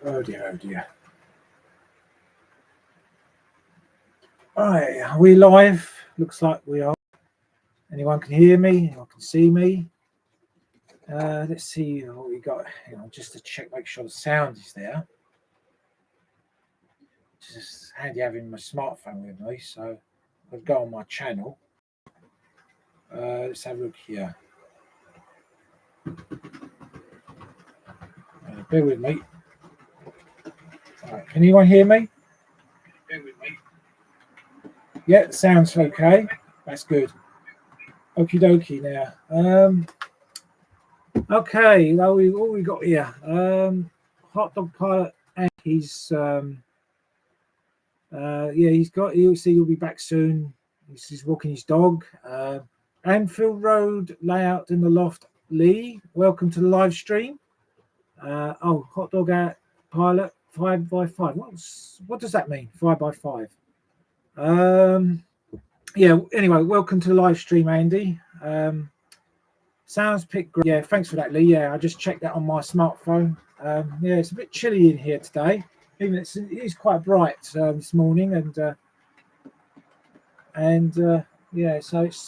Oh dear, oh dear. Right, are we live? Looks like we are. Anyone can hear me? Anyone can see me? Let's see what we got. Just to check, make sure the sound is there. It's just handy having my smartphone with me, so I'll go on my channel. Let's have a look here. Bear with me. Right, can anyone hear me? Bear with me. Yeah, sounds okay. That's good. Okie dokie now. Okay, well, what we got here? Hot Dog Pilot, and he's he'll see he'll be back soon. He's walking his dog. Anfield Road layout in the loft. Lee, welcome to the live stream. Hot Dog Pilot 5x5. What does that mean? 5x5. Anyway, welcome to the live stream, Andy. Sounds picked great. Yeah, thanks for that, Lee. Yeah, I just checked that on my smartphone. It's a bit chilly in here today. Even it is quite bright this morning, so it's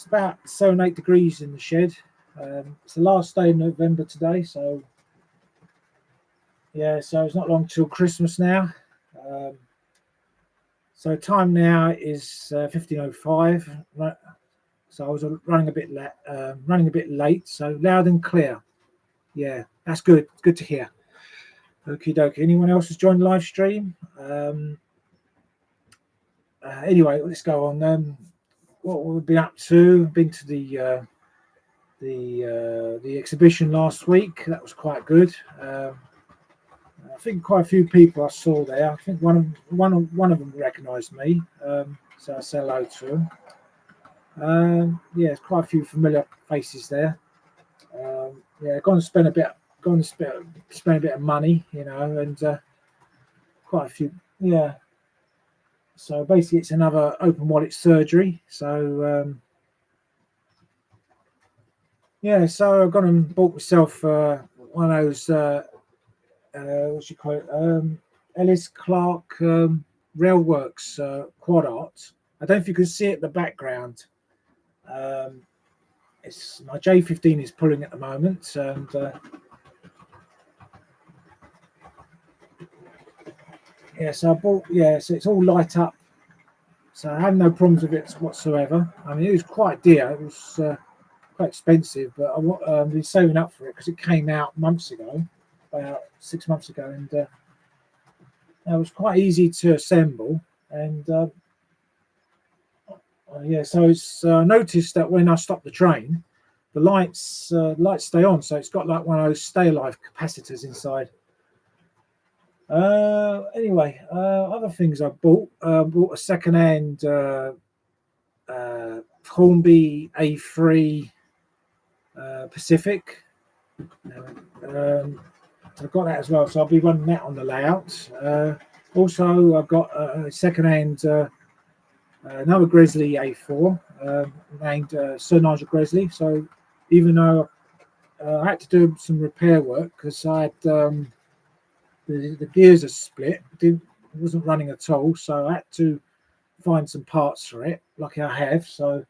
about 7-8 degrees in the shed. It's the last day of November today, so it's not long till Christmas now. So time now is 15:05. Right, so I was running a bit late. So loud and clear. Yeah, that's good. It's good to hear. Okie dokie. Anyone else has joined the live stream? Anyway, let's go on. What we've been up to? Been to the exhibition last week. That was quite good. I think quite a few people I saw there. I think one of them recognised me, so I said hello to them. There's quite a few familiar faces there. Going to spend a bit of money, and quite a few. Yeah. So basically, it's another open wallet surgery. So so I've gone and bought myself one of those. What you call it? Ellis Clark Railworks quad art. I don't know if you can see it in the background. It's my J15 is pulling at the moment, and so I bought. So it's all light up. So I had no problems with it whatsoever. I mean, it was quite dear. It was quite expensive, but I've been saving up for it because it came out months ago. About 6 months ago, and it was quite easy to assemble. And so it's noticed that when I stop the train, the lights stay on. So it's got like one of those stay alive capacitors inside. Other things I bought a second-hand Hornby A3 Pacific. I've got that as well, so I'll be running that on the layout. Also, I've got a second-hand another Grizzly A4 named Sir Nigel Grizzly. So even though I had to do some repair work because I had the gears are split, it wasn't running at all, so I had to find some parts for it. Lucky I have. So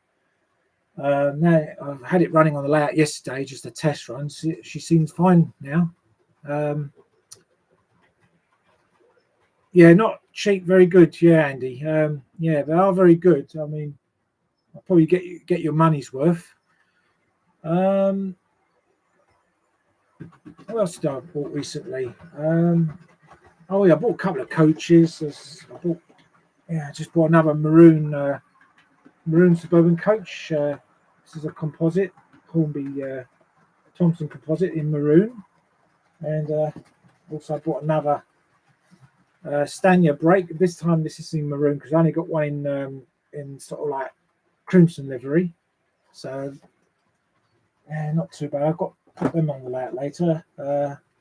now I've had it running on the layout yesterday, just a test run. She seems fine now. Not cheap, very good. Yeah, Andy. They are very good. I mean, I'll probably get your money's worth. What else did I bought recently? I bought a couple of coaches. I just bought another maroon suburban coach. This is a composite, Hornby Thompson composite in maroon. And also I bought another Stanya brake. This time this is in maroon because I only got one in sort of like crimson livery. So not too bad. I've got to put them on the layout later.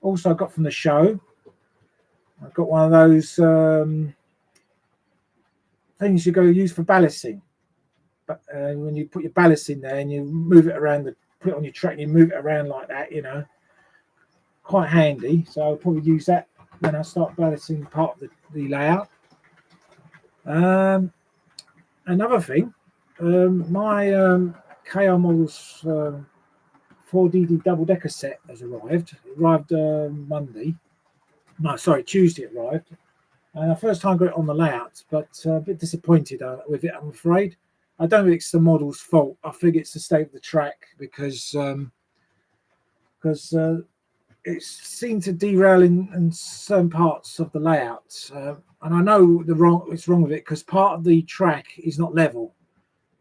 Also I got from the show. I've got one of those things you go use for ballasting. But when you put your ballast in there and you move it around, put it on your track and you move it around like that, quite handy. So I'll probably use that when I start balancing part of the layout. Another thing, my KR Models 4DD double decker set has arrived. It arrived Monday. No, sorry, Tuesday it arrived. And I first time got it on the layout, but a bit disappointed with it, I'm afraid. I don't think it's the model's fault. I think it's the state of the track because it seemed to derail in certain parts of the layout. And I know it's wrong with it because part of the track is not level.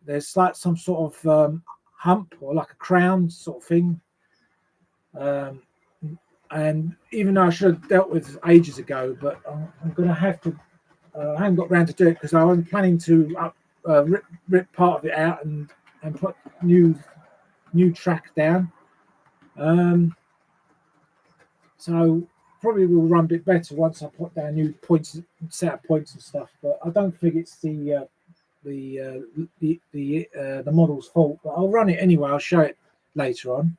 There's like some sort of hump or like a crown sort of thing. And even though I should have dealt with ages ago, but I'm going to have to. I haven't got around to do it because I was planning to rip part of it out and put new track down. So probably will run a bit better once I put down new points, set of points and stuff. But I don't think it's the model's fault. But I'll run it anyway. I'll show it later on.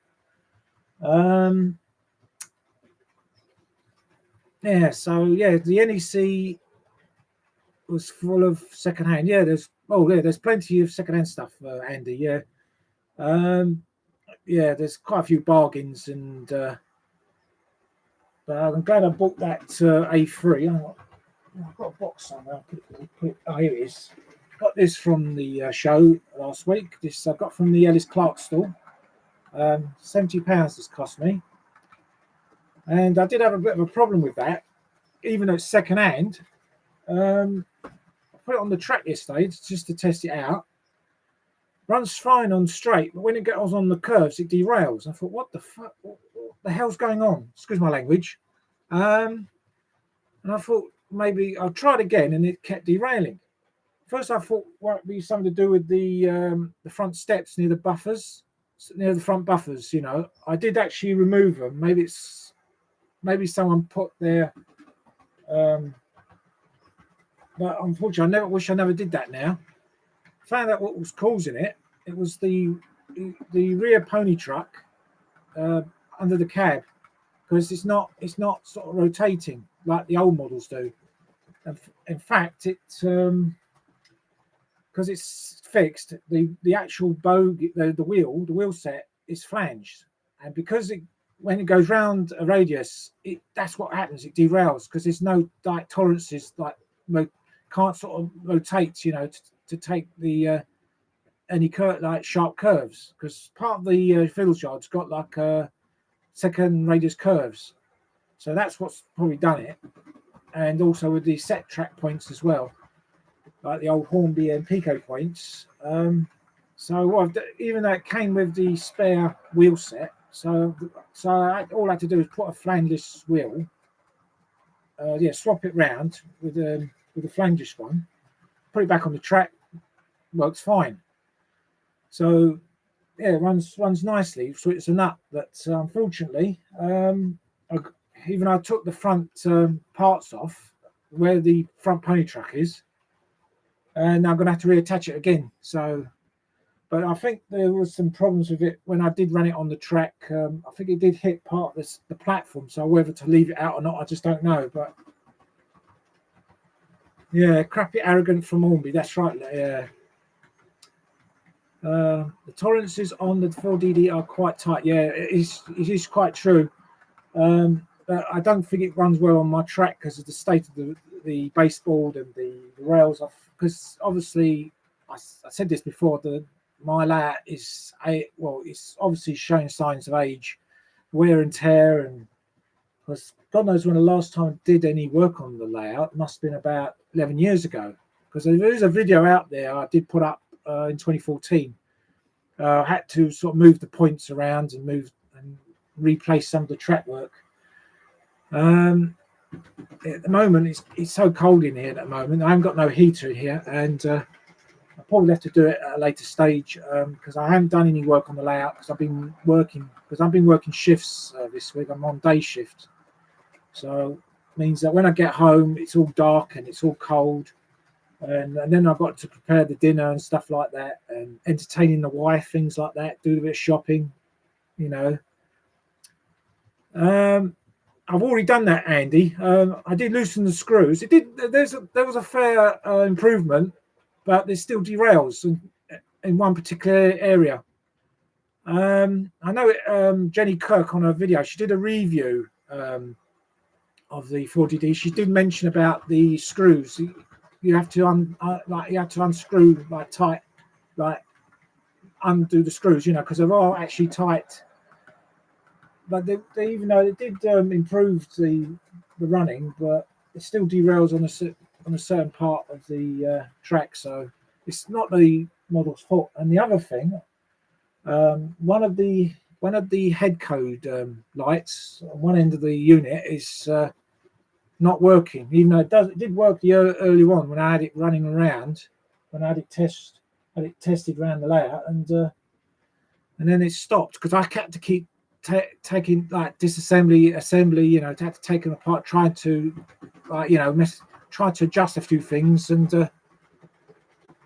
Yeah. So yeah, the NEC was full of secondhand. Yeah, there's plenty of secondhand stuff, Andy. Yeah. Yeah, there's quite a few bargains, and but I'm glad I bought that A3. I've got a box somewhere. Oh, here it is. Got this from the show last week. This I got from the Ellis Clark store. £70 this cost me, and I did have a bit of a problem with that, even though it's second hand. I put it on the track yesterday just to test it out. Runs fine on straight, but when it goes on the curves, it derails. I thought, what the fuck? What the hell's going on? Excuse my language. And I thought maybe I'll try it again, and it kept derailing. First, I thought might be something to do with the front steps near the buffers, near the front buffers. You know, I did actually remove them. Maybe someone put their. But unfortunately, I never did that. Now, found out what was causing it. It was the rear pony truck under the cab, because it's not sort of rotating like the old models do. And in fact, it because it's fixed, the actual bogie, the wheel set is flanged, and because when it goes round a radius, that's what happens. It derails because there's no like tolerances, can't sort of rotate, you know, to take the any like sharp curves, because part of the field yard's got like second radius curves, so that's what's probably done it. And also with the set track points as well, like the old Hornby and Pico points. So even though it came with the spare wheel set, so all I had to do was put a flangeless wheel, swap it round with a flangeless one, put it back on the track, works fine. So yeah, it runs nicely. So it's a nut, but unfortunately, even though I took the front parts off where the front pony truck is, and I'm going to have to reattach it again. So, but I think there was some problems with it when I did run it on the track. I think it did hit part of the platform, so whether to leave it out or not, I just don't know. But yeah, crappy arrogant from Hornby. That's right. Yeah. The tolerances on the 4DD are quite tight. Yeah, it is quite true. But I don't think it runs well on my track because of the state of the baseboard and the rails. Because obviously, I said this before, my layout is it's obviously showing signs of age, wear and tear, and because God knows when the last time I did any work on the layout must have been about 11 years ago. Because there is a video out there I did put up in 2014. I had to sort of move the points around and replace some of the track work. At the moment, it's so cold in here at the moment. I haven't got no heater in here, and I'll probably have to do it at a later stage because I haven't done any work on the layout because I've been working shifts this week. I'm on day shift, so it means that when I get home, it's all dark and it's all cold, and then I've got to prepare the dinner and stuff like that, and entertaining the wife, things like that, do a bit of shopping, you know. I've already done that, Andy. I did loosen the screws. It did. There was a fair improvement, but there's still derails in one particular area. I know it, Jenny Kirk on her video, she did a review of the 40D. She did mention about the screws. You have to you have to unscrew like tight, like undo the screws, because they're all actually tight. But they even though it did improve the running, but it still derails on a certain part of the track. So it's not the model's fault. And the other thing, one of the head code lights on one end of the unit is not working, even though it did work early on when I had it running around, when I had it tested around the layout, and then it stopped because I had to keep taking like disassembly, assembly, had to take them apart, trying to try to adjust a few things, and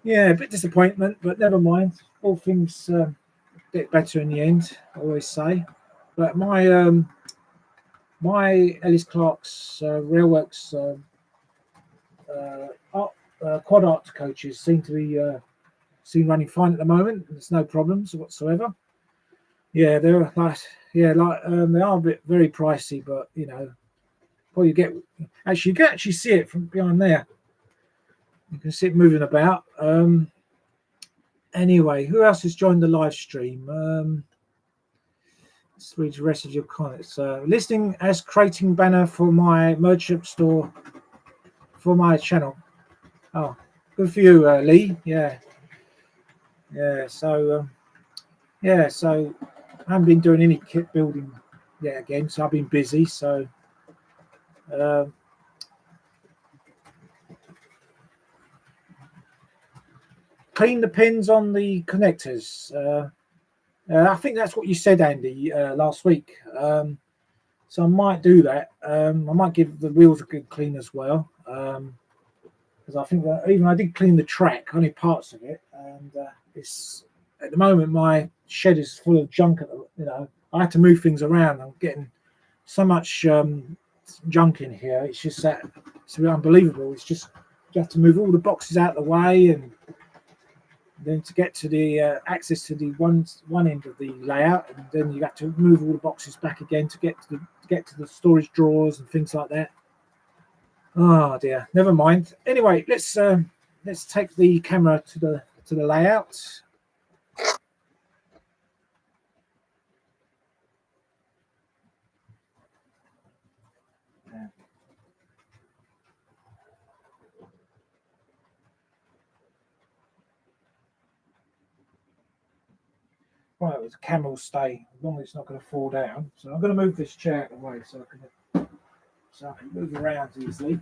yeah, a bit disappointment, but never mind. All things bit better in the end, I always say. But my Ellis Clark's Railworks quad art coaches seem to be running fine at the moment. There's no problems whatsoever. Yeah, they're like they are a bit very pricey, but well, you can actually see it from behind there. You can see it moving about. Anyway, who else has joined the live stream? Let's read the rest of your comments. Listing as creating banner for my merchant store for my channel. Oh, good for you, Lee. Yeah. So so I haven't been doing any kit building yet again, so I've been busy. So clean the pins on the connectors. I think that's what you said, Andy, last week. So I might do that. I might give the wheels a good clean as well, because I think that even I did clean the track, only parts of it, and it's at the moment my shed is full of junk. I had to move things around. I'm getting so much junk in here. It's just that it's unbelievable. It's just you have to move all the boxes out of the way, and then to get to the access to the one end of the layout, and then you have to move all the boxes back again to get to the storage drawers and things like that. Oh dear, never mind. Anyway, let's take the camera to the layout. Right, the camera will stay as long as it's not going to fall down. So I'm going to move this chair out of the way so I can move around easily.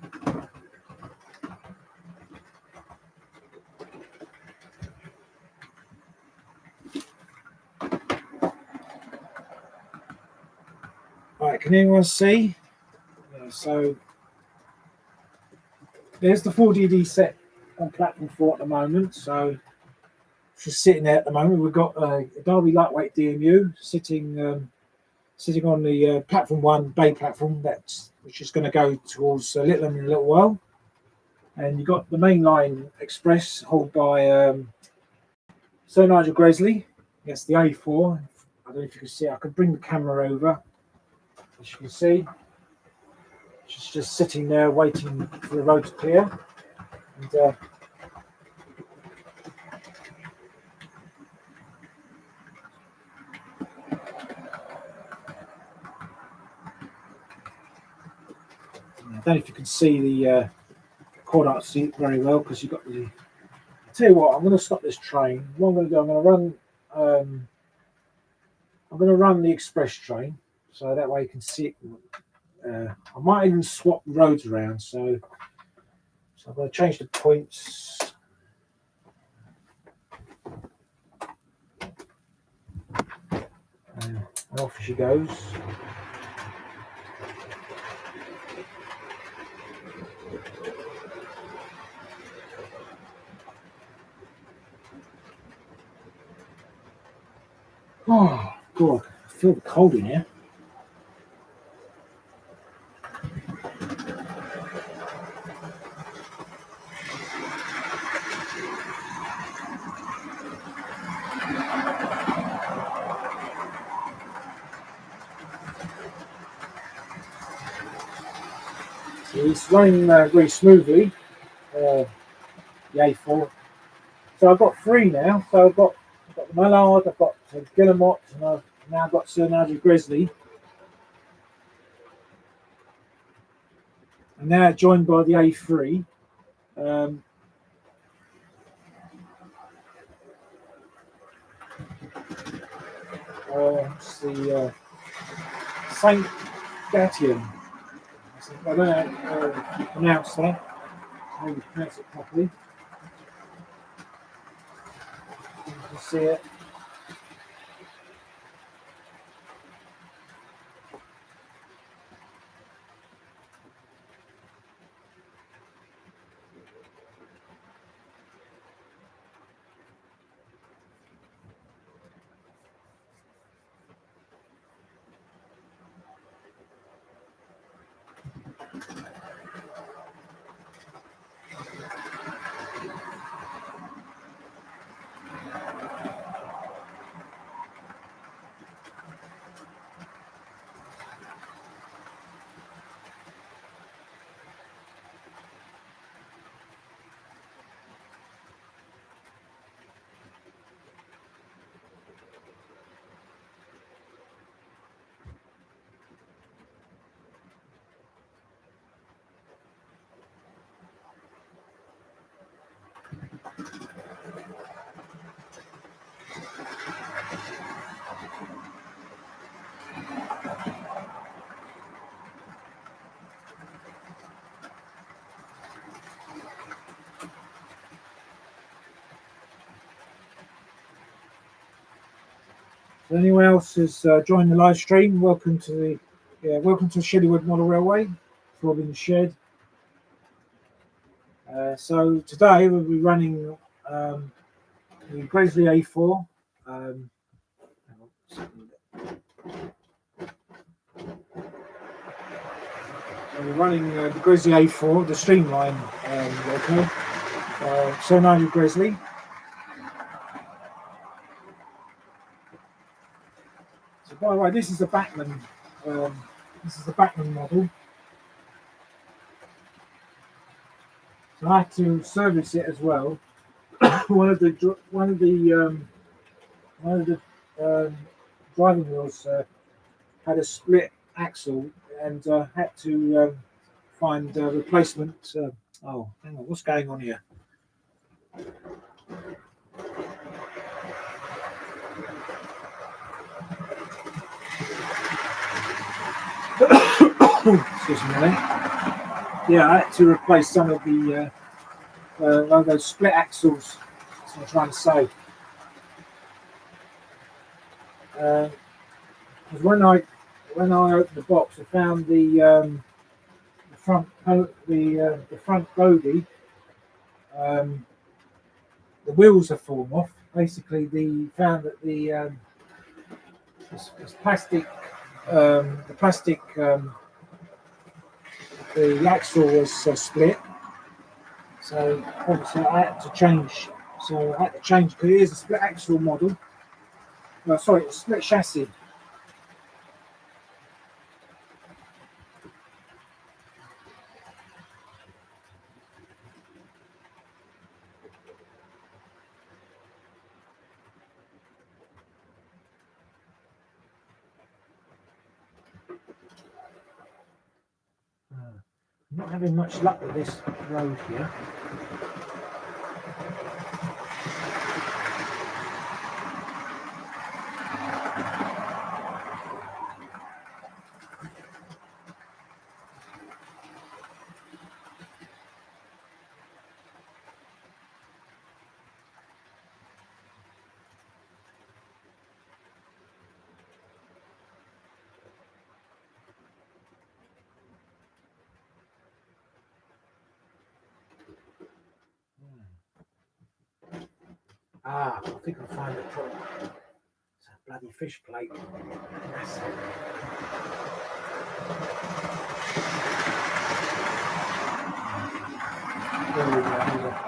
Right, can anyone see? Yeah, so there's the 4DD set on platform 4 at the moment. So just sitting there at the moment. We've got a Derby lightweight DMU sitting on the platform 1 bay platform which is going to go towards Littleham in a little while. And you've got the mainline express hauled by Sir Nigel Gresley. Yes, the A4. I don't know if you can see. I can bring the camera over. As you can see, she's just sitting there waiting for the road to clear. And I don't know if you can see the quad art seat very well, because you've got the. I'll tell you what, I'm going to stop this train. What I'm going to do, I'm going to run the express train, so that way you can see it. I might even swap the roads around, so I'm going to change the points. And off she goes. Oh, God, I feel cold in here. So it's running very smoothly, the A4. So I've got three now. So I've got the Mallard, I've got Guillemot, and I've now got Sir Nigel Grizzly. And now joined by the A3. It's the Saint Gatian. I don't know how you pronounce that. Maybe pronounce it properly. You can see it. If anyone else has joined the live stream, welcome to the Shedley Model Railway. Rob in the shed. So today we'll be running the Grizzly A4. We're running the Grizzly A4, the streamline loco. Sir Nigel Grizzly. So by the way, this is the Bachmann. This is the Bachmann model. So I had to service it as well. one of the driving wheels had a split axle, and had to find a replacement. Oh, hang on, what's going on here? Excuse me. Yeah, I had to replace some of the one of those split axles. That's what I'm trying to say. Because when I opened the box, I found the front bogey. The wheels have fallen off. Basically, found that the plastic, the axle was split. So obviously I had to change. So I had to change because it is a split axle model. Sorry, it's a split chassis. I'm not having much luck with this road here. I think I'll find it. It's a bloody fish plate. Massive. There we go.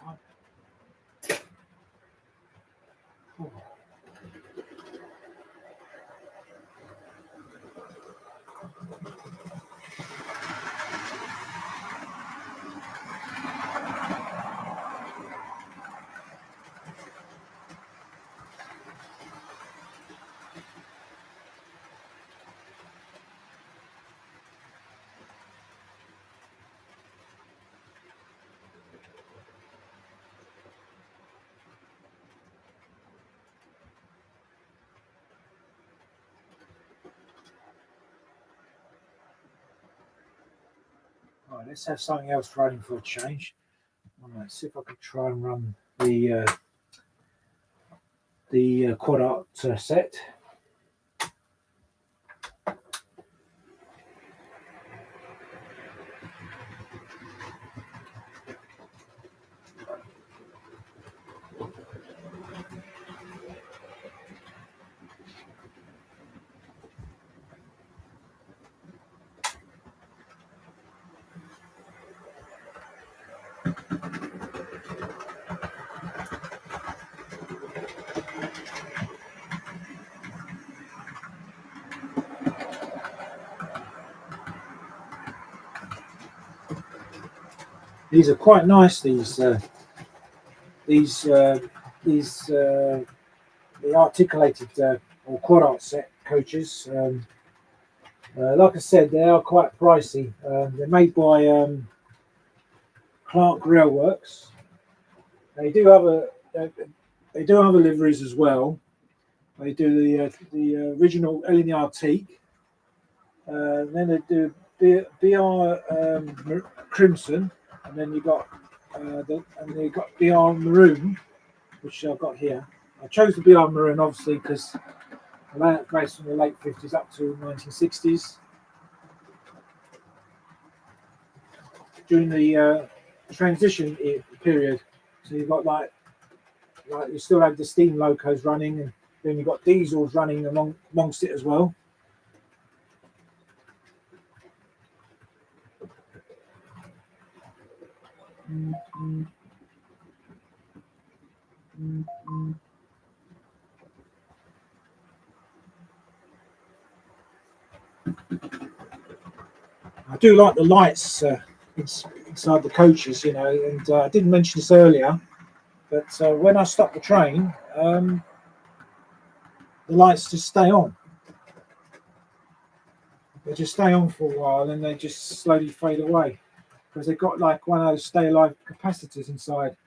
time. Oh. Right, let's have something else running for a change. Let's see if I can try and run the quad art set. These are quite nice. The articulated or quad art set coaches. Like I said, they are quite pricey. They're made by Clark Railworks. They do have liveries as well. They do the original Eleni Arctique. Then they do BR Crimson, and then you got BR Maroon, which I've got here. I chose the BR Maroon obviously because based from the late 50s up to 1960s. During the transition period, so you've got like you still have the steam locos running, and then you've got diesels running amongst it as well. I do like the lights inside the coaches, you know, and I didn't mention this earlier, but when I stop the train, the lights just stay on. They just stay on for a while, and they just slowly fade away because they've got like one of those stay alive capacitors inside.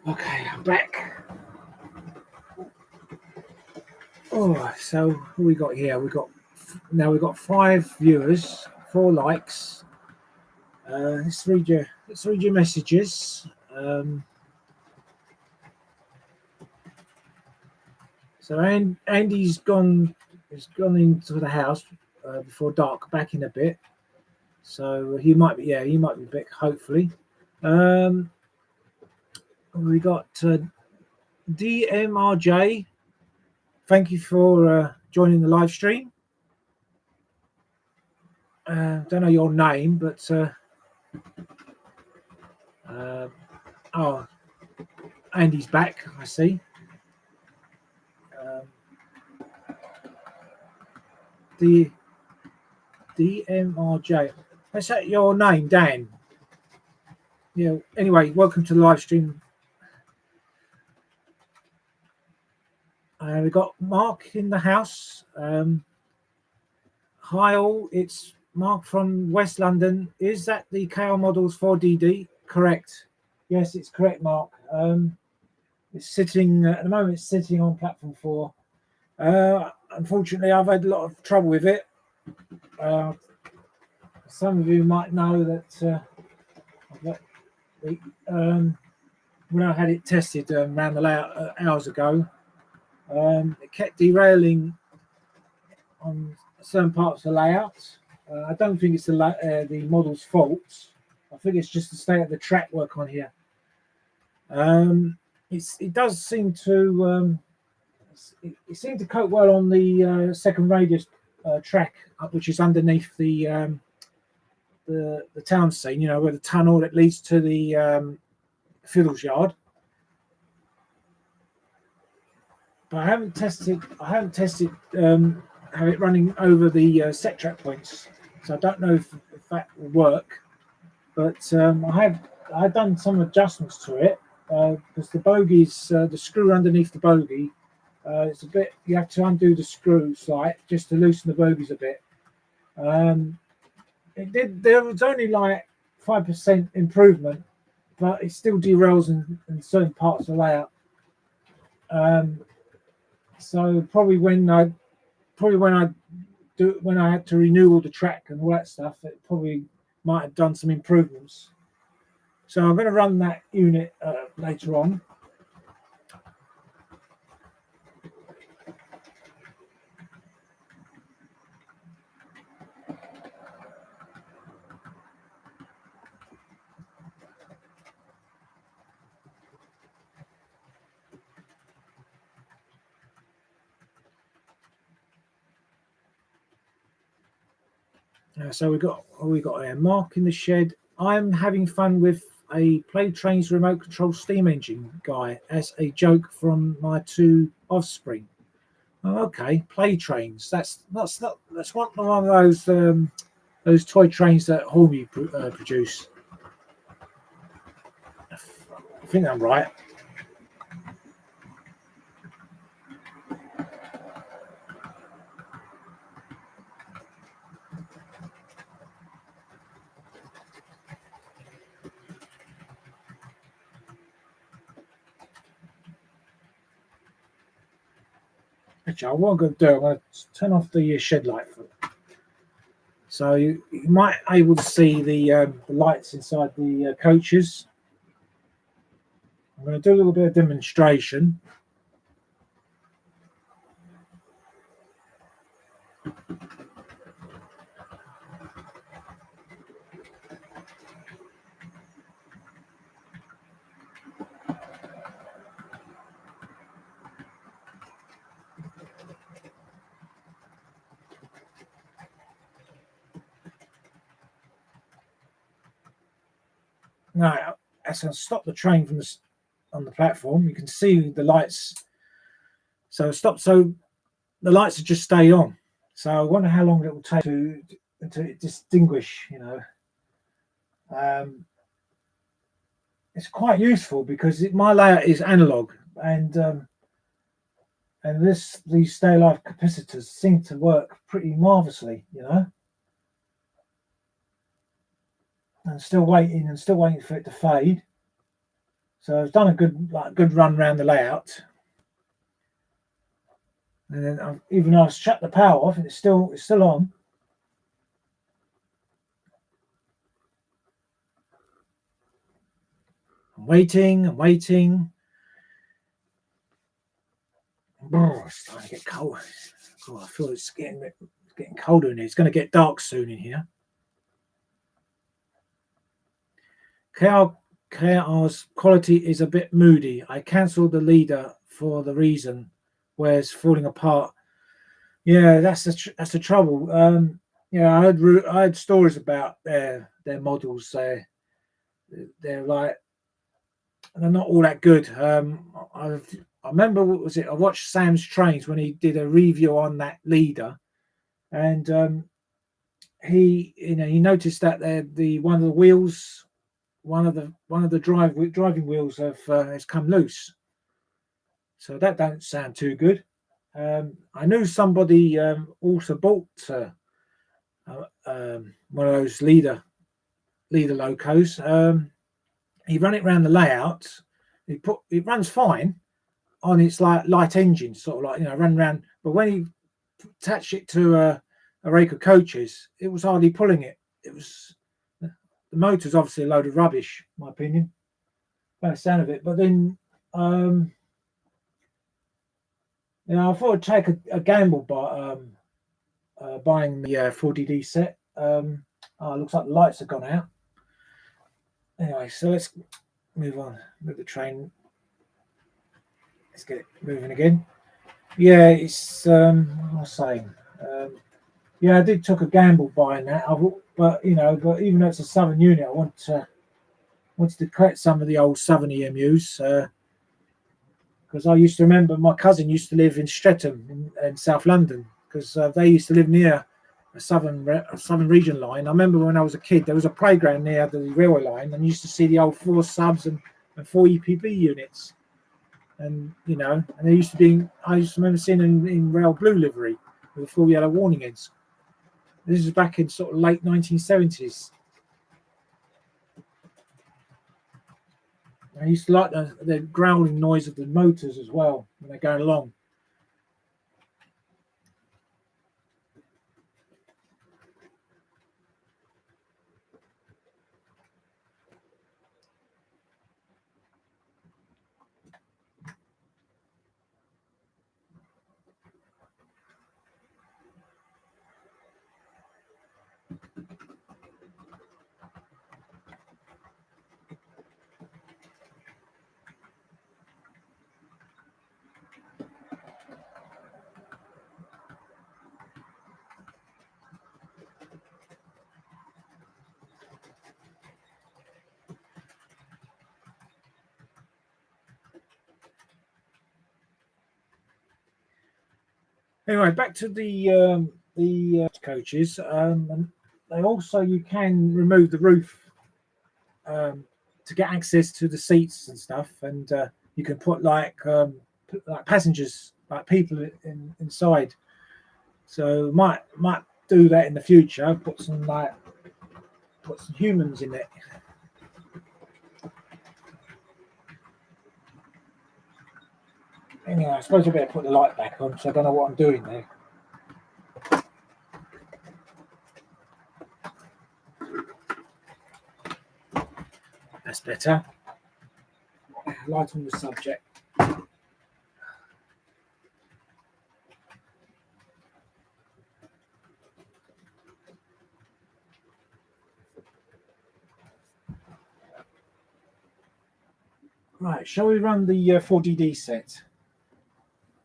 Okay, I'm back. Oh, so what we got here? We've got 5 viewers, 4 likes. Let's read your messages. So Andy's gone into the house before dark, back in a bit. So he might be back hopefully. We got DMRJ. Thank you for joining the live stream. Don't know your name, but Andy's back, I see. The DMRJ. Is that your name, Dan? Yeah. Anyway, welcome to the live stream. We've got Mark in the house. Hi all, it's Mark from West London. Is that the KR Models 4DD? Correct. Yes, it's correct, Mark. It's sitting at the moment. It's sitting on platform 4. Unfortunately, I've had a lot of trouble with it. Some of you might know that when I had it tested around the layout hours ago, it kept derailing on certain parts of the layout. I don't think it's the model's fault. I think it's just the state of the track work on here. It does seem to it seemed to cope well on the second radius track, which is underneath the town scene. You know, where the tunnel that leads to the fiddles yard. But I haven't tested have it running over the set track points, so I don't know if that will work. But I've done some adjustments to it because the bogies, the screw underneath the bogie, it's a bit. You have to undo the screw slight just to loosen the bogies a bit. There was only like 5% improvement, but it still derails in certain parts of the layout. So probably when I had to renew all the track and all that stuff, it probably might have done some improvements. So I'm going to run that unit later on. So we got a Mark in the shed. I'm having fun with a Play Trains remote control steam engine guy as a joke from my 2 offspring. Oh, okay, Play Trains. That's one of those toy trains that Hornby produce. I think I'm right. Actually, what I'm going to do, I'm going to turn off the shed light. So you might be able to see the lights inside the coaches. I'm going to do a little bit of demonstration. Now, as I stop the train from on the platform, you can see the lights. So the lights will just stay on. So I wonder how long it will take to distinguish. You know, it's quite useful because my layout is analog, and these stay alive capacitors seem to work pretty marvelously. You know. And still waiting for it to fade. So I've done a good run around the layout, and then even though I've shut the power off, it's still on. I'm waiting. Oh, it's starting to get cold. Oh, I feel it's getting colder in here. It's going to get dark soon in here. KR's quality is a bit moody. I cancelled the leader for the reason where it's falling apart. Yeah, that's the trouble. Yeah, I had stories about their models. They're like they're not all that good. I remember what was it? I watched Sam's Trains when he did a review on that leader, and he noticed that one of the wheels one of the driving wheels has come loose. So that don't sound too good. I knew somebody also bought one of those leader locos. He ran it around the layout. It runs fine on its like light engine, sort of like, you know, run around. But when he attached it to a rake of coaches, it was hardly pulling it. It was, the motor's obviously a load of rubbish, in my opinion, by the sound of it. But then, you know, I thought I'd take a gamble by buying the 4DD set. It looks like the lights have gone out. Anyway, so let's move on. Move the train. Let's get it moving again. Yeah, it's what was I saying? Yeah, I did took a gamble buying that. But you know, even though it's a Southern unit, I wanted to collect some of the old Southern EMUs because I used to remember my cousin used to live in Streatham in South London because they used to live near a southern region line. I remember when I was a kid, there was a playground near the railway line, and you used to see the old 4 subs and 4 EPB units. And you know, and I used to remember seeing in rail blue livery with the full yellow warning heads. This is back in sort of late 1970s. I used to like the growling noise of the motors as well when they're going along. Anyway, back to the coaches. And they also, you can remove the roof to get access to the seats and stuff, and you can put like passengers, like people inside. So might do that in the future. Put some humans in it. Anyway, I suppose I better put the light back on, so I don't know what I'm doing there. That's better. Light on the subject. Right, shall we run the 4DD set?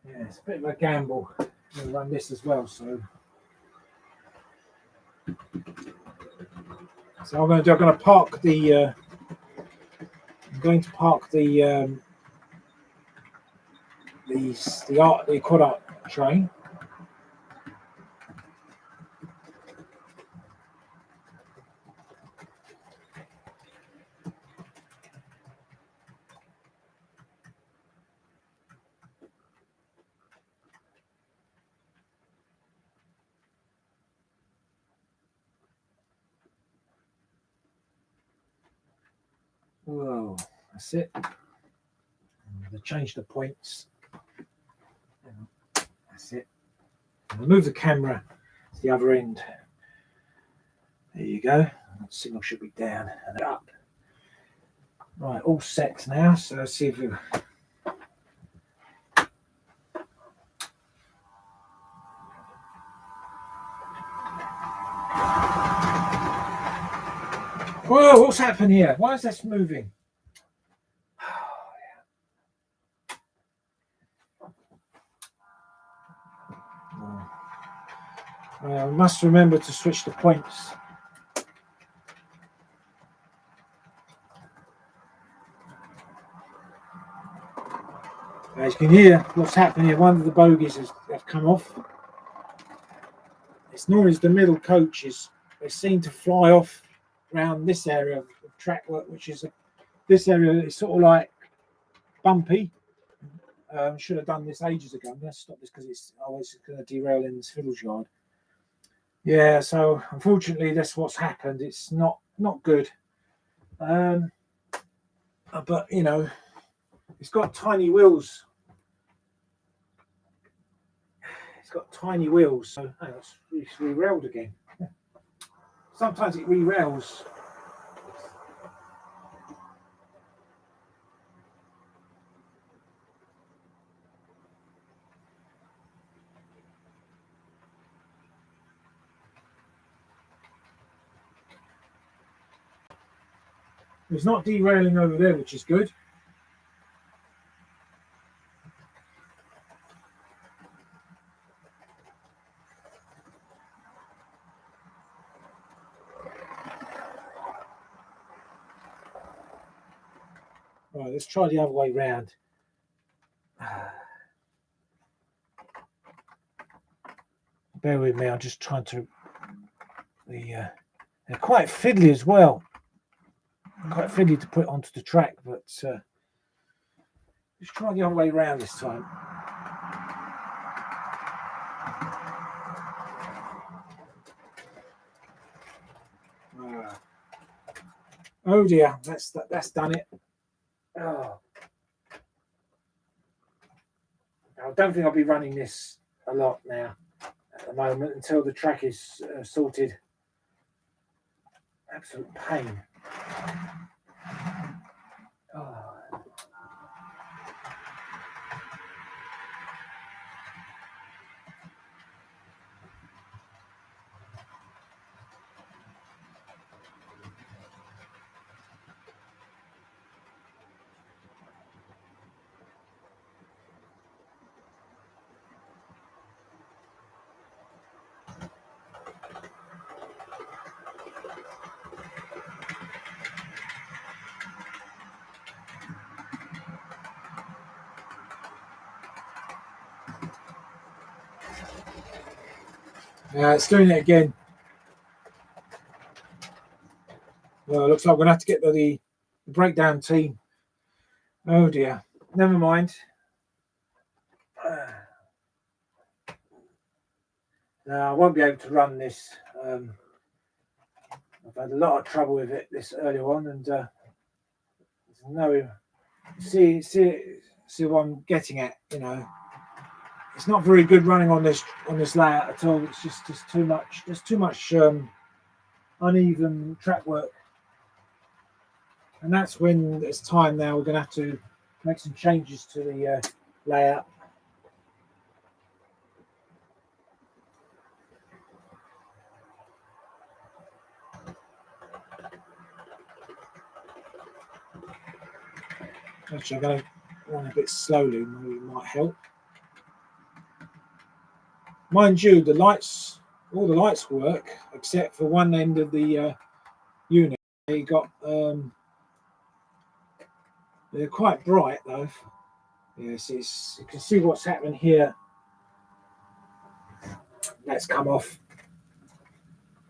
Yeah, it's a bit of a gamble. We'll run this as well, so I'm going to park the the quad arc train. Whoa, that's it. I'm going to change the points. That's it. I'll move the camera to the other end. There you go. The signal should be down and up. Right, all set now. So let's see if we. Whoa, what's happened here? Why is this moving? I must remember to switch the points. As you can hear, what's happening here, one of the bogies have come off. It's normally the middle coaches. They seem to fly off around this area of track work, which is this area is sort of like bumpy. Should have done this ages ago. I'm going to stop this because it's always going to derail in this fiddle's yard. Yeah, so unfortunately that's what's happened. It's not good. But you know, it's got tiny wheels. It's got tiny wheels, so it's re-railed again. Sometimes it re-rails. It's not derailing over there, which is good. Right, let's try the other way round. Bear with me, I'm just trying to... they're quite fiddly as well. Quite fiddly to put onto the track, but let's try the other way round this time. Oh dear, that's done it. Oh. I don't think I'll be running this a lot now at the moment until the track is sorted. Absolute pain. Oh. It's doing it again. Well, it looks like we're going to have to get to the breakdown team. Oh dear. Never mind. No, I won't be able to run this. I've had a lot of trouble with it this earlier on, and no. See what I'm getting at. You know, it's not very good running on this layout at all. It's just too much. There's too much uneven track work, and that's when it's time now. We're going to have to make some changes to the layout. Actually, I'm going to run a bit slowly. Maybe it might help. Mind you, all the lights work except for one end of the unit. They got they're quite bright though. Yes, you can see what's happening here. Let's come off.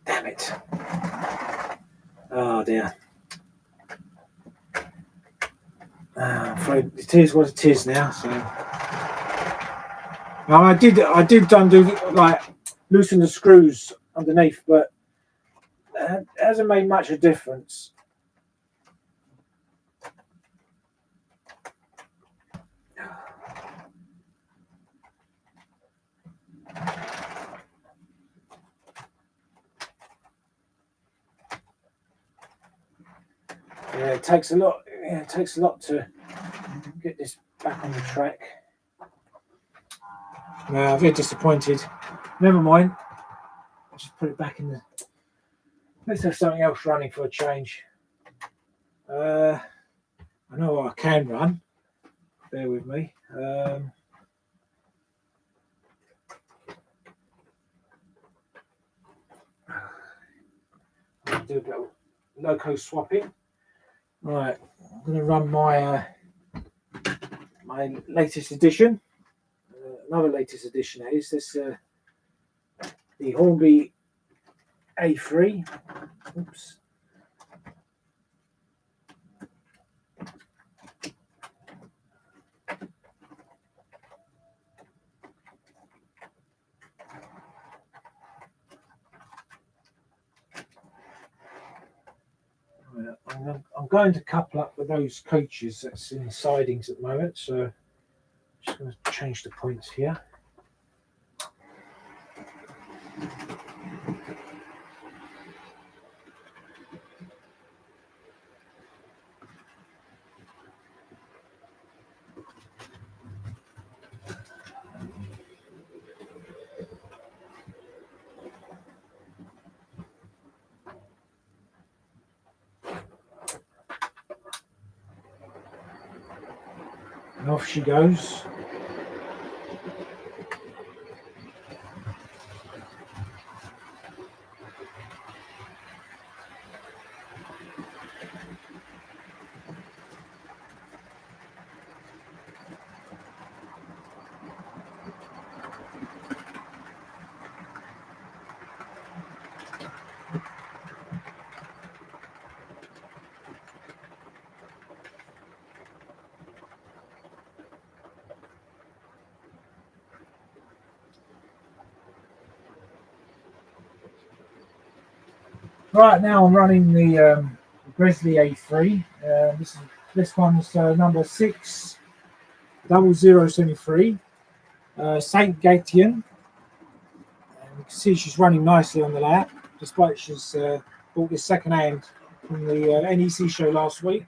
Damn it! Oh dear. I'm afraid it is what it is now. So now I did undo, like, loosen the screws underneath, but it hasn't made much of a difference. Yeah, it takes a lot. Yeah, it takes a lot to get this back on the track. No, very disappointed. Never mind. I'll just put it back in the. Let's have something else running for a change. I know I can run. Bear with me. I'll do a bit of loco swapping. Right, I'm going to run my my latest edition. Another latest edition is this the Hornby A3. Oops. And I'm going to couple up with those coaches that's in sidings at the moment, so I'm just going to change the points here. And off she goes. Right now I'm running the Grizzly A3. This one's number 60073, Saint Gatian. You can see she's running nicely on the lap, despite she's bought this second hand from the NEC show last week.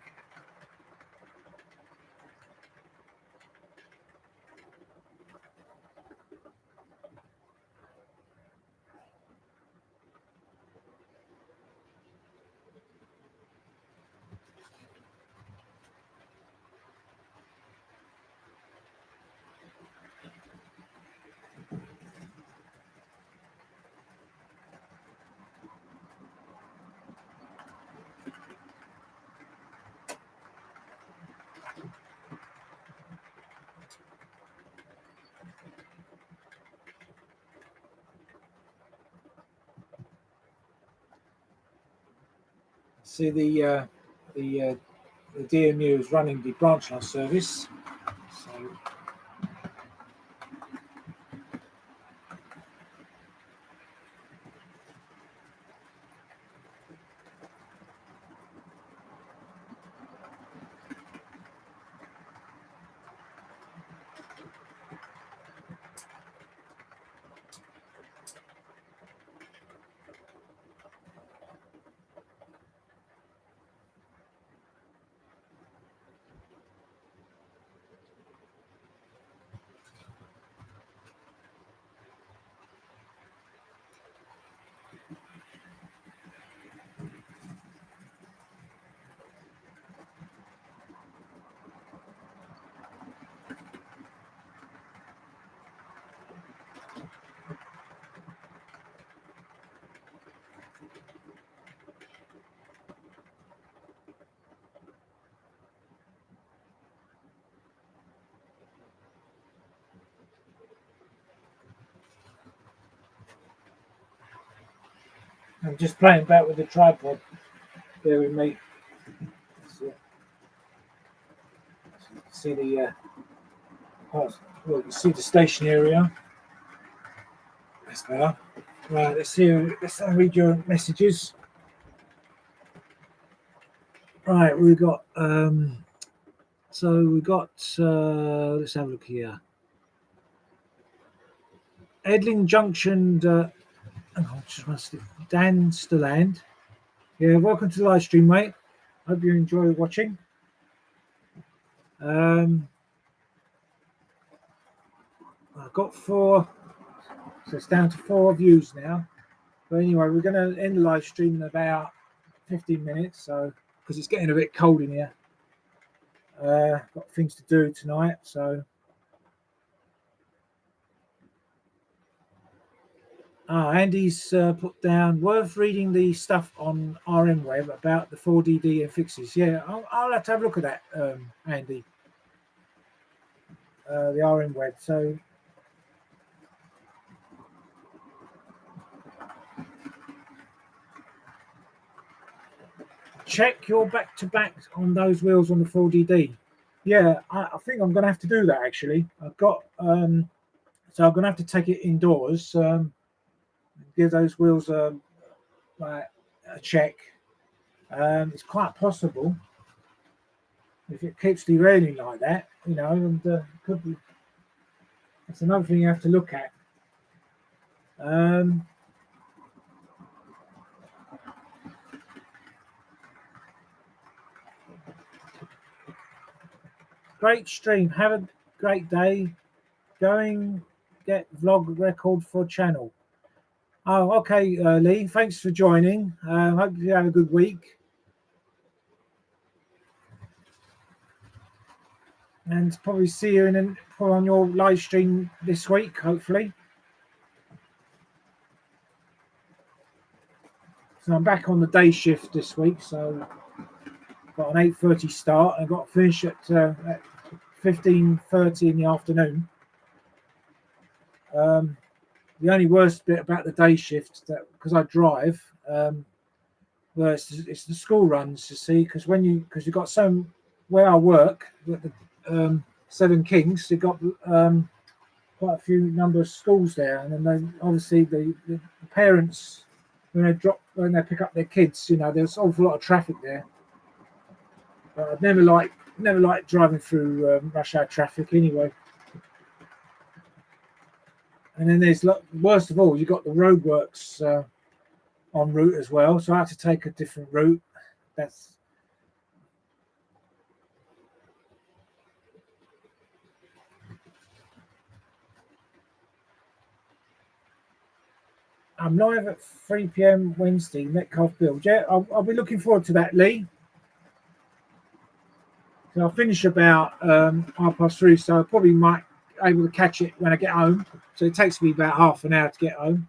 See the DMU is running the branch line service. So I'm just playing back with the tripod. There with me. See the well, you see the station area. That's better. Right, let's read your messages. Right, we got let's have a look here. Edling Junction, Dan Stilland. Yeah, welcome to the live stream, mate. Hope you enjoy watching. I've got 4, so it's down to 4 views now. But anyway, we're going to end the live stream in about 15 minutes, so because it's getting a bit cold in here. Got things to do tonight, so. Andy's put down, worth reading the stuff on RM Web about the 4DD and fixes. Yeah, I'll have to have a look at that, Andy. The RM Web. So check your back-to-back on those wheels on the 4DD. Yeah, I think I'm going to have to do that, actually. I've got, so I'm going to have to take it indoors, give those wheels a check, It's quite possible if it keeps derailing like that, and could be. That's another thing you have to look at. Great stream. Have a great day. Going get vlog record for channel. Oh, okay, Lee. Thanks for joining. Hope you have a good week. And probably see you on your live stream this week, hopefully. So I'm back on the day shift this week. So got an 8:30 start. I've got to finish at 15:30 in the afternoon. The only worst bit about the day shift that because I drive, well, it's the school runs, you see, because you've got some where I work with the Seven Kings, you've got quite a few number of schools there, and then obviously the parents when they pick up their kids, there's an awful lot of traffic there. But I've never liked driving through rush hour traffic anyway. And then there's worst of all, you've got the roadworks en route as well, so I had to take a different route. I'm live at 3 p.m. Wednesday, Metcalfe Build. Yeah, I'll be looking forward to that, Lee. So I'll finish about 3:30, so I probably might be able to catch it when I get home. So it takes me about half an hour to get home.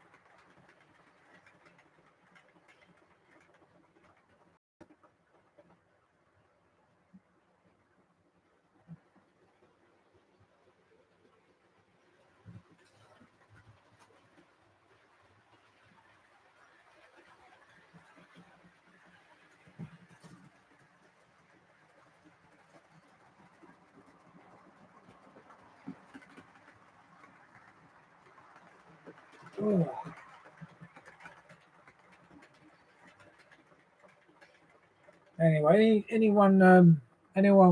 Oh. Anyway, anyone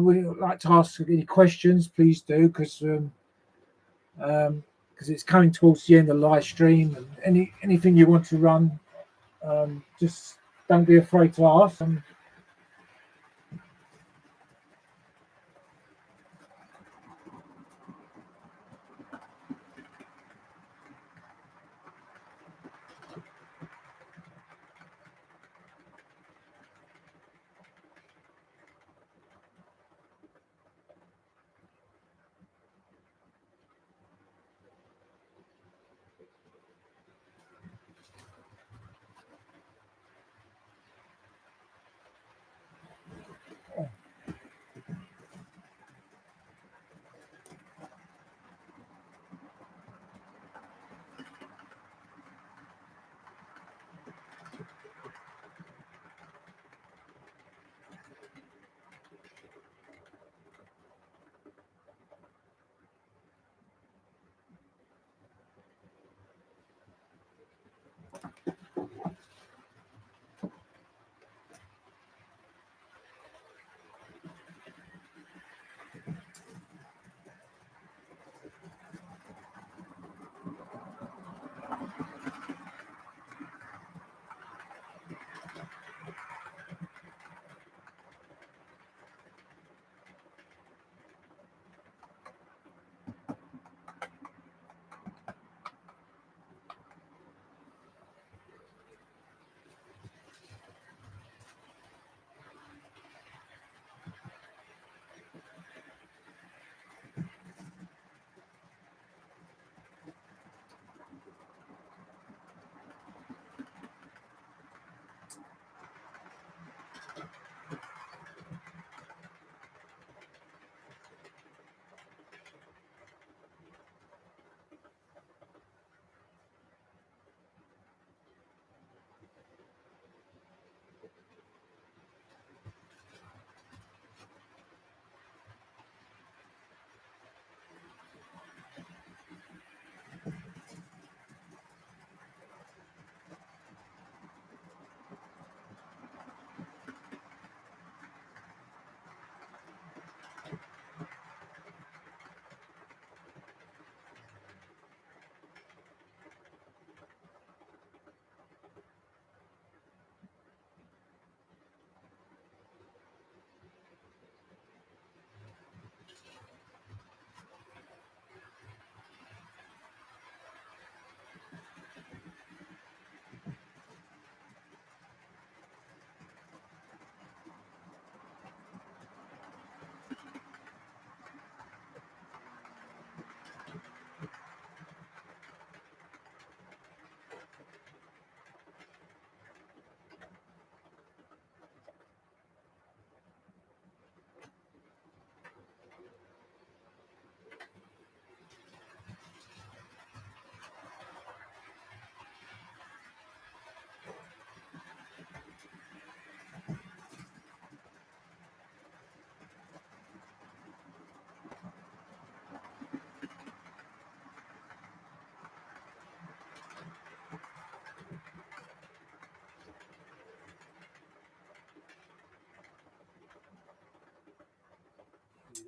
would like to ask any questions, please do, because it's coming towards the end of the live stream, and anything you want to run, just don't be afraid to ask.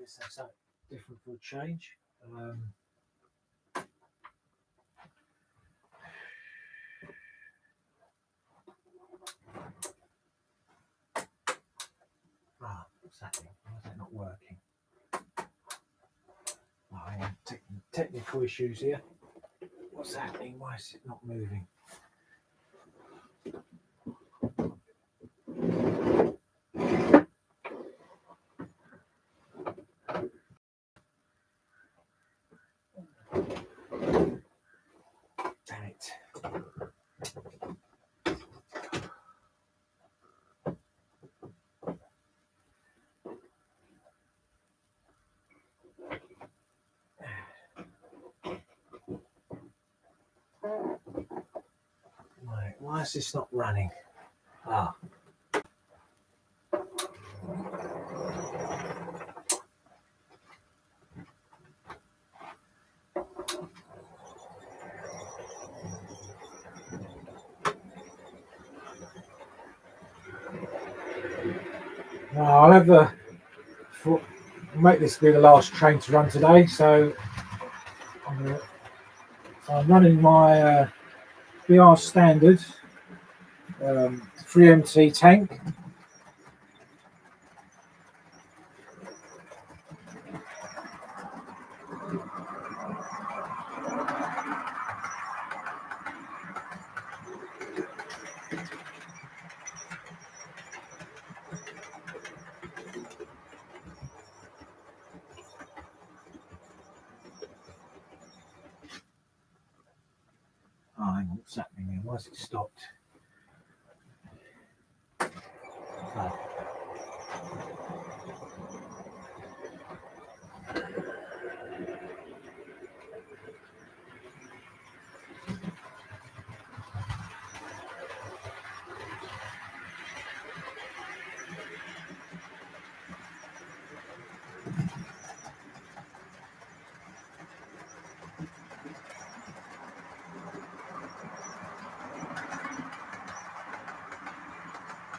let's have something different for a change. What's happening? Why is that not working? Oh, hang on. Technical issues here. What's happening? Why is it not moving? Damn it. Right, why is this not running? I'll have make this be the last train to run today, so I'm running my BR standard 3MT tank. Hang on, what's happening here? Why has it stopped?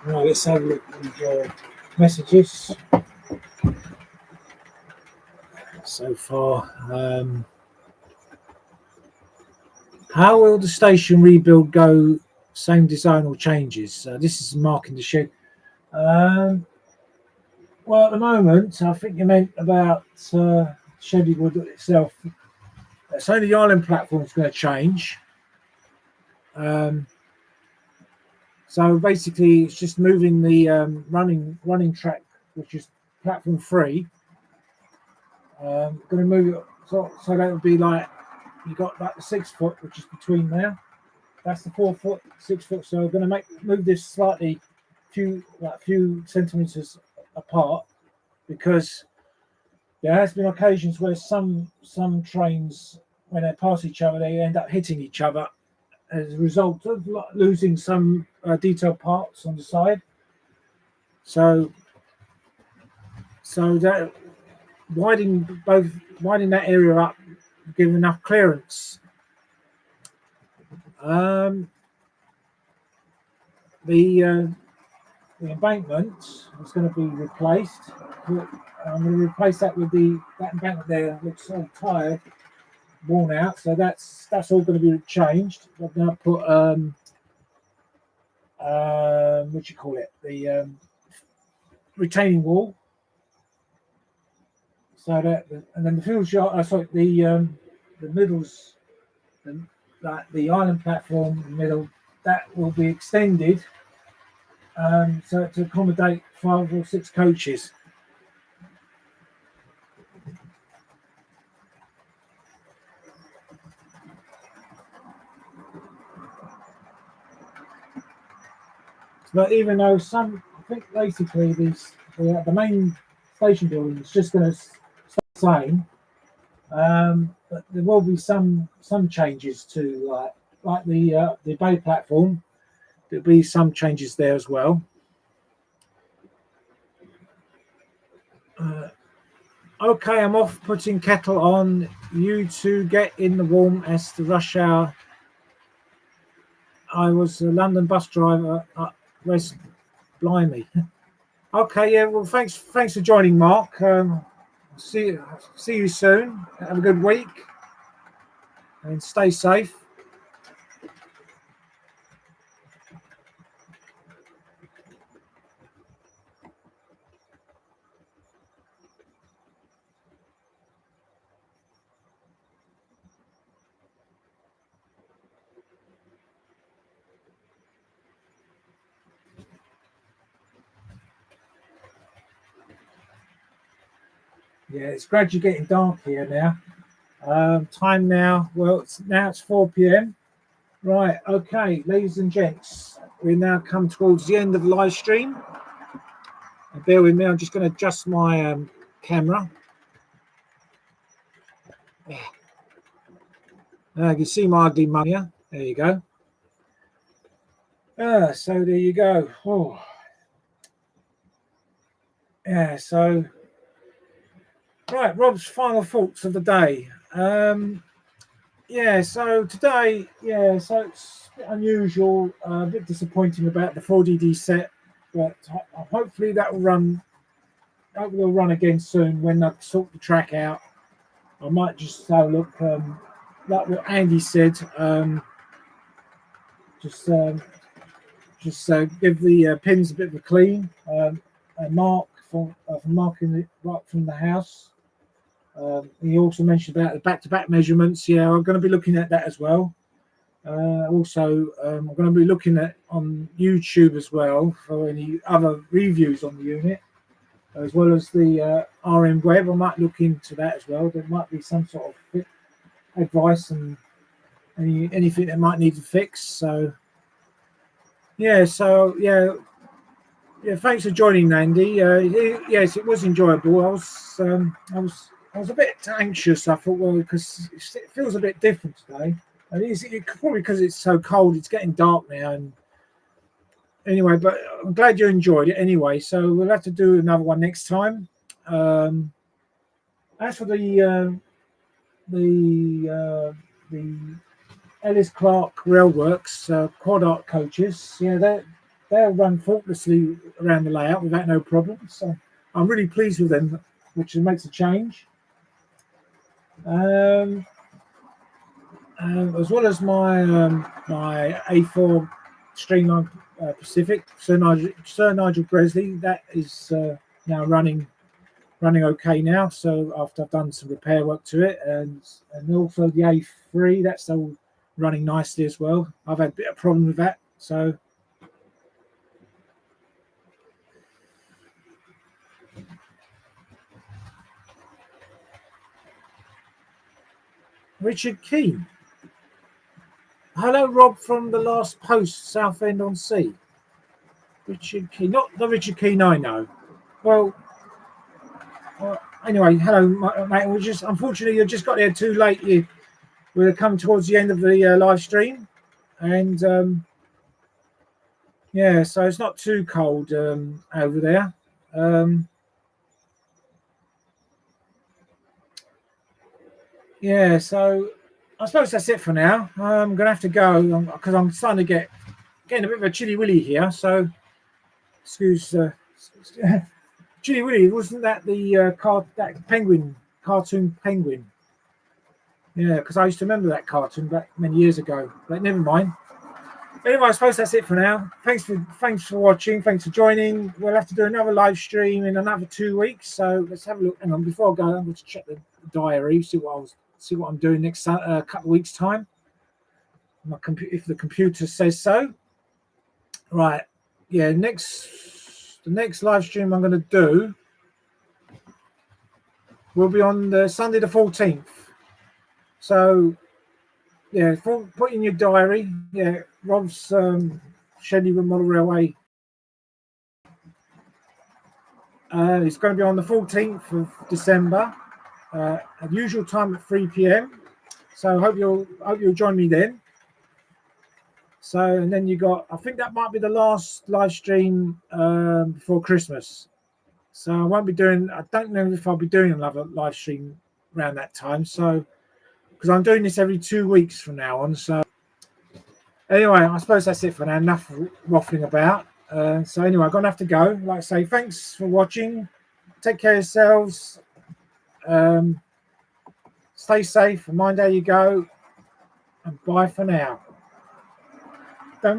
Right, let's have a look at your messages so far. How will the station rebuild go? Same design or changes? This is Mark in the shed. Well, at the moment, I think you meant about Shedley Wood itself. So the island platform is going to change. So basically, it's just moving the running track, which is platform 3. Going to move it so that would be like you got like the 6 foot, which is between there. That's the 4 foot, 6 foot. So we're going to move this slightly, few centimeters apart, because there has been occasions where some trains, when they pass each other, they end up hitting each other as a result of losing some detailed parts on the side. So that widening that area up, give enough clearance. The embankment is going to be replaced. I'm going to replace that with that embankment there. Looks all tired, worn out. So that's all going to be changed. I'm going to put what do you call it? The retaining wall. So that, and then the fuel shot. Sorry, the middles, the island platform in the middle, that will be extended. So to accommodate 5 or 6 coaches. But even though I think basically the main station building is just going to stay the same, but there will be some changes to like the bay platform. There'll be some changes there as well. Okay, I'm off putting kettle on. You two get in the warm as the rush hour. I was a London bus driver at Blimey. Okay, yeah. Well, thanks for joining, Mark. See you soon. Have a good week and stay safe. Yeah, it's gradually getting dark here now. Time now, well, it's 4 p.m. Right, okay, ladies and gents, we now come towards the end of the live stream. And bear with me, I'm just going to adjust my camera. Yeah. You can see my ugly mum here. There you go. So there you go. Oh. Yeah, so right, Rob's final thoughts of the day. Yeah, so today, so it's a bit unusual, a bit disappointing about the 4DD set, but hopefully that will run. That will run again soon when I sort the track out. I might just have a look. Like what Andy said, just give the pins a bit of a clean, a mark for marking it right from the house. He also mentioned about the back-to-back measurements. Yeah, I'm going to be looking at that as well. Also, I'm going to be looking at on YouTube as well for any other reviews on the unit, as well as the RM web. I might look into that as well. There might be some sort of advice and anything that might need to fix. So yeah, thanks for joining, Andy. Yes, it was enjoyable. I was a bit anxious. I thought, well, because it feels a bit different today. And it probably because it's so cold. It's getting dark now, and anyway, but I'm glad you enjoyed it anyway. So we'll have to do another one next time. As for the Ellis Clark Railworks quad art coaches, yeah, they'll run faultlessly around the layout without no problems. So I'm really pleased with them, which makes a change. As well as my my A4 Streamline Pacific, Sir Nigel Gresley, that is now running okay now. So after I've done some repair work to it, and also the A3, that's all running nicely as well. I've had a bit of problem with that, so. Richard Keane. Hello, Rob from the last post, Southend-on-Sea. Richard Keane, not the Richard Keane I know. Well, anyway, hello, mate. Unfortunately, you just got there too late. We're coming towards the end of the live stream, and yeah, so it's not too cold over there. Yeah, so I suppose that's it for now. I'm gonna have to go because I'm starting to getting a bit of a chilly willy here. So excuse chilly willy, wasn't that the that cartoon penguin? Yeah, because I used to remember that cartoon back many years ago. But never mind. Anyway, I suppose that's it for now. Thanks for watching. Thanks for joining. We'll have to do another live stream in another 2 weeks. So let's have a look. Hang on, before I go, I'm going to check the diary, see what I'm doing next couple of weeks' time. If the computer says so. Right. Yeah. The next live stream I'm going to do will be on the Sunday the 14th. So yeah, put in your diary. Yeah, Rob's Shedley Model Railway. It's going to be on the 14th of December, at usual time at 3 p.m. So hope you'll join me then. So and then I think that might be the last live stream before Christmas. So I don't know if I'll be doing another live stream around that time. So because I'm doing this every 2 weeks from now on. So anyway, I suppose that's it for now. Enough waffling about. So anyway, I'm going to have to go. Like I say, thanks for watching. Take care of yourselves. Stay safe and mind how you go. And bye for now.